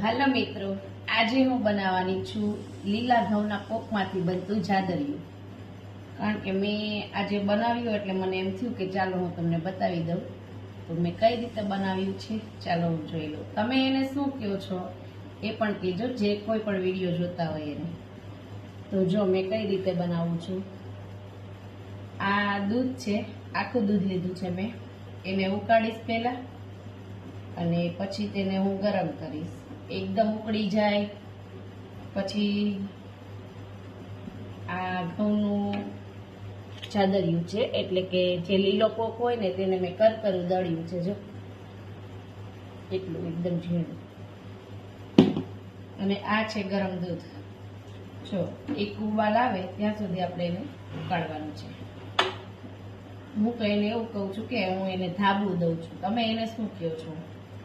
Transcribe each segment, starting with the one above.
હાલો મિત્રો, આજે હું બનાવવાની છું લીલા ઘઉંના પોપમાંથી બનતું જાદરિયું. કારણ કે મેં આજે બનાવ્યું એટલે મને એમ થયું કે ચાલો હું તમને બતાવી દઉં. તો મેં કઈ રીતે બનાવ્યું છે ચાલો હું જોઈ લઉં. તમે એને શું કહો છો એ પણ કહેજો, જે કોઈ પણ વિડીયો જોતા હોય એને. તો જો મેં કઈ રીતે બનાવું છું. આ દૂધ છે, આખું દૂધ લીધું છે મેં. એને ઉકાળીશ પહેલા અને પછી તેને હું ગરમ કરીશ. એકદમ ઉકળી જાય પછી આ ઘઉંનું જાદરિયું છે, એટલે કે જે લીલો પોક હોય ને તેને મેં કરકરું દળ્યું છે. જો એટલું એકદમ ઝીણું. અને આ છે ગરમ દૂધ. જો એક ઉબાલ આવે ત્યાં સુધી આપણે એને ઉકાળવાનું છે. હું તો એને એવું કહું છું કે હું એને ધાબું દઉં છું. તમે એને શું કહો છો?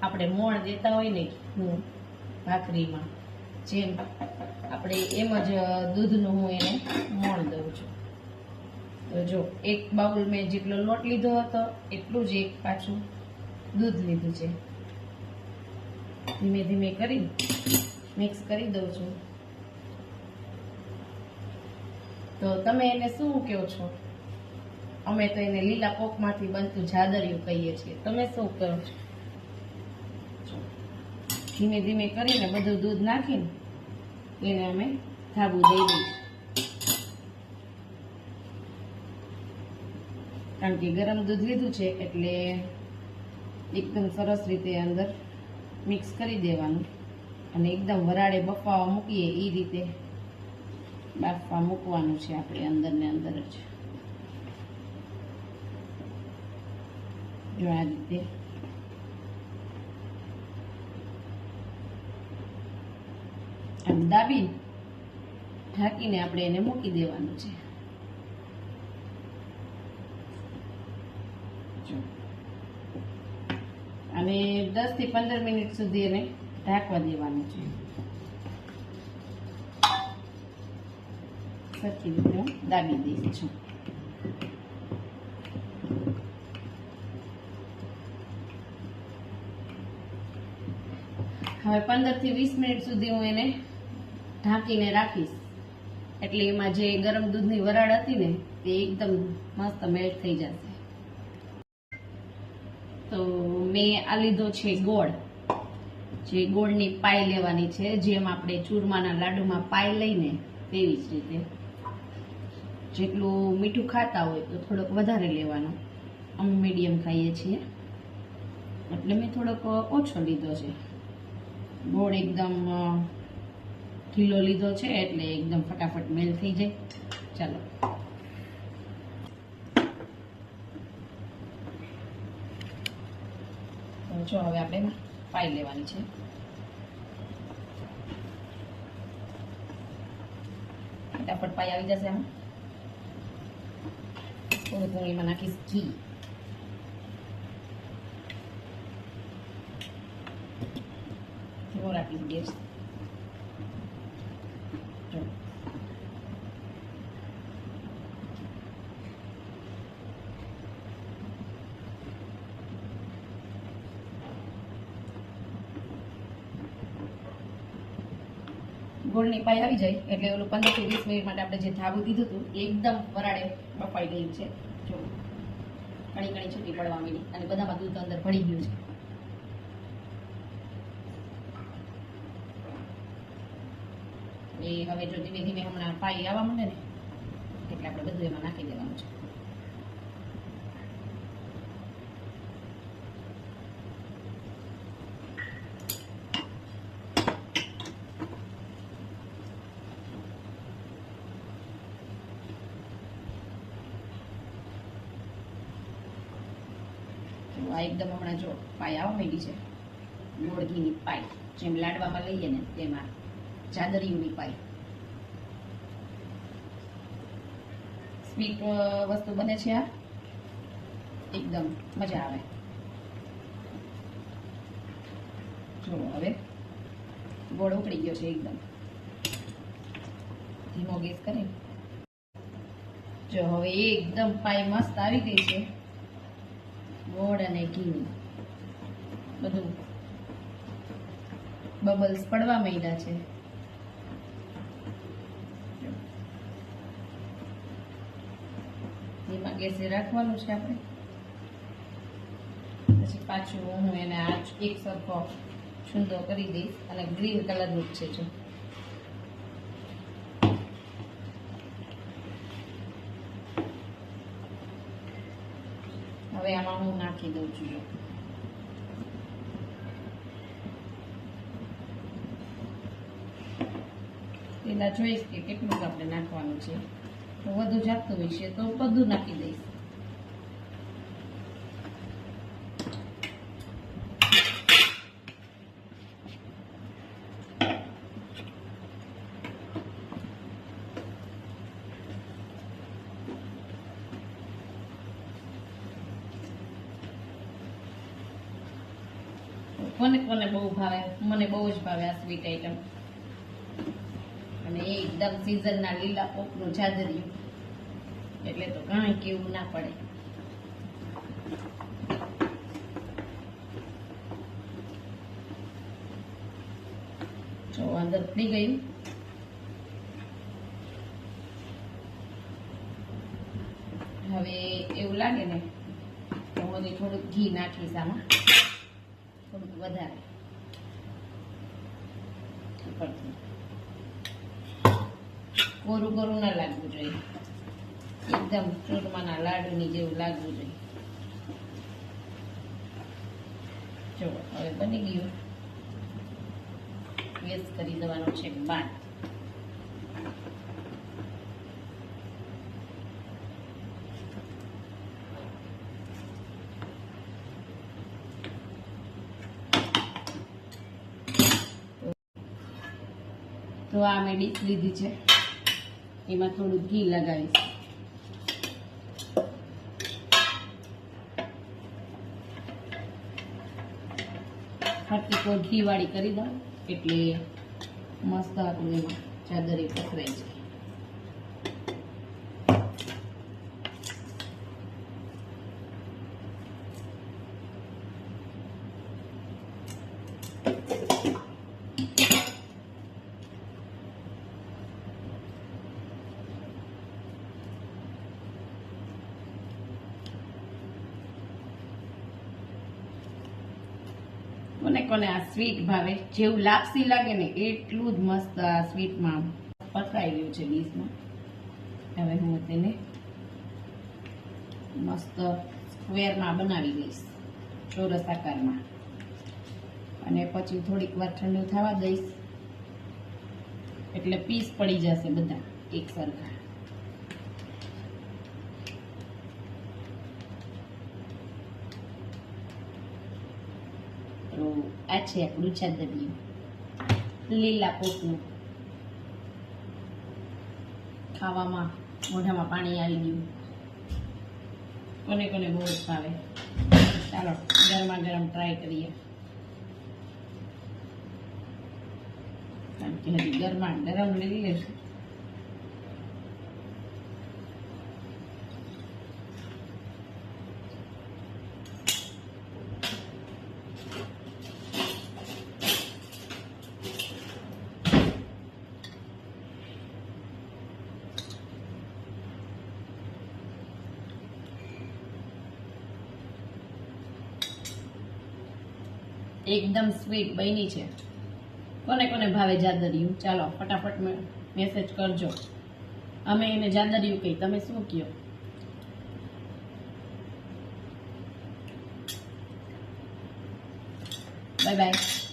આપણે મોણ દેતા હોય ને હું ભાખરીમાં, જેમ આપણે એમ જ દૂધનું હું એને મોણ દઉં છું. તો જો એક બાઉલ મેં જેટલો લોટ લીધો હતો એટલું જ એક પાછું દૂધ લીધું છે. ધીમે ધીમે કરી મિક્સ કરી દઉં છું. તો તમે એને શું કહો છો? અમે તો એને લીલા પોકમાંથી બનતું જાદરિયું કહીએ છીએ. તમે શું કહો છો? ધીમે ધીમે કરીને બધું દૂધ નાખીને એને અમે ધાબું દઈ દઈશું. કારણ કે ગરમ દૂધ લીધું છે એટલે એકદમ સરસ રીતે અંદર મિક્સ કરી દેવાનું અને એકદમ વરાળે બફાવા મૂકીએ એ રીતે બાફવા મૂકવાનું છે આપણે અંદર ને અંદર જ. જો આ રીતે આમ દાબી ઢાંકીને આપણે એને મૂકી દેવાનું છે. અને 10 થી 15 મિનિટ સુધી એને ઢાંકવા દેવાનું છે. સરખી રીતે હું દાબી દઈશ છું. હવે 15 થી 20 મિનિટ સુધી હું એને ઢાંકીને રાખીશ. એટલે એમાં જે ગરમ દૂધની વરાળ હતી ને તે એકદમ મસ્ત મેલ્ટ થઈ જશે. તો મેં આ લીધો છે ગોળ. જે ગોળની પાય લેવાની છે, જેમ આપણે ચૂરમાના લાડુમાં પાય લઈને તેવી જ રીતે. જેટલું મીઠું ખાતા હોય તો થોડોક વધારે લેવાનો. અમે મીડિયમ ખાઈએ છીએ એટલે મેં થોડોક ઓછો લીધો છે. ગોળ એકદમ ઢીલો લીધો છે એટલે એકદમ ફટાફટ મેલ થઈ જાય. ચાલો જો હવે આપણે પાઈ લેવાની છે. ફટાફટ પાઈ આવી જશે. આમાં થોડું થોડીમાં નાખીશ ઘી. ધીમો રાખીશ ગેસ. ગોળની પાઈ આવી જાય એટલે ઓલું 15 થી 20 મિનિટ માટે આપણે જે ધાબું દીધું હતું એ એકદમ વરાળે બફાઈ ગયું છે. જો ઘણી ઘણી છૂટી પડવા માંડી અને બધામાં દૂધ અંદર ભળી ગયું છે. એ હવે જો ધીમે ધીમે હમણાં પાઈ આવવા માંડે ને એટલે આપણે બધું એમાં નાખી દેવાનું છે. આ એકદમ હમણાં જો પાય આવવા માંડી છે. ગોળ ઘીની પાય, જેમ લાડવામાં લઈએ ને તેમાં જાદરિયુંની પાય. સ્વીટ વસ્તુ બને છે આ, એકદમ મજા આવે. જો હવે ગોળ ઉકળી ગયો છે એકદમ. ધીમો ગેસ કરી. જો હવે એકદમ પાય મસ્ત આવી ગઈ છે. ગોળ અને ઘી બધું બબલ્સ પડવા માંડ્યા છે. ધીમા ગેસે રાખવાનું છે આપણે. પછી પાછું હું એને આ એક સરખો છૂંદો કરી દઈશ અને ગ્રીન કલરનું જ છે જો. હવે આમાં હું નાખી દઉં છું જો. પેલા જોઈશ કે કેટલું આપણે નાખવાનું છે. તો વધુ જાગતું હોય છે તો બધું નાખી દઈશ. કોને કોને બહુ ભાવે, મને બહુ જ ભાવે આ સ્વીટ આઈટમ. અને એકદમ સિઝનના લીલા પોપનું જાદરિયું એટલે તો કાંઈ કેવું ના પડે. જો અંદર પડી ગયું. હવે એવું લાગે ને તો મને થોડુંક ઘી નાખીશ આમાં, થોડુંક વધારે. કોરું કોરું ના લાગવું જોઈએ, એકદમ ચૂરમાના લાડુની જેવું લાગવું જોઈએ. જો હવે બની ગયું. ગેસ કરી દેવાનો છે બાદ. તો આ મેં ડીશ લીધી છે, એમાં થોડું ઘી લગાવીશ. ફરતી કોઈ ઘી વાળી કરી દઉં એટલે મસ્ત આપણું એમાં ચાદરે પકડાઈ જાય. કોને કોને આ સ્વીટ ભાવે, જેવું લાપસી લાગે ને એટલું જ મસ્ત આ સ્વીટમાં પકડાઈ ગયું છે ડીશમાં. હવે હું તેને મસ્ત સ્ક્વેરમાં બનાવી દઈશ, ચોરસ આકારમાં. અને પછી થોડીક વાર ઠંડુ થવા દઈશ એટલે પીસ પડી જશે બધા એક સરખા. તો આ છે આપણું ચાદરિયું લીલા પોપનું. ખાવામાં મોઢામાં પાણી આવી ગયું. કોને કોને બહુ જ ભાવે. ચાલો ગરમા ગરમ ટ્રાય કરીએ, કારણ કે હજી ગરમા ગરમ લઈ લેશું. એકદમ સ્વીટ બની છે. કોને કોને ભાવે જાદરિયું? ચાલો ફટાફટ મેસેજ કરજો. અમે એને જાદરિયું કહી, તમે શું કહો? Bye bye.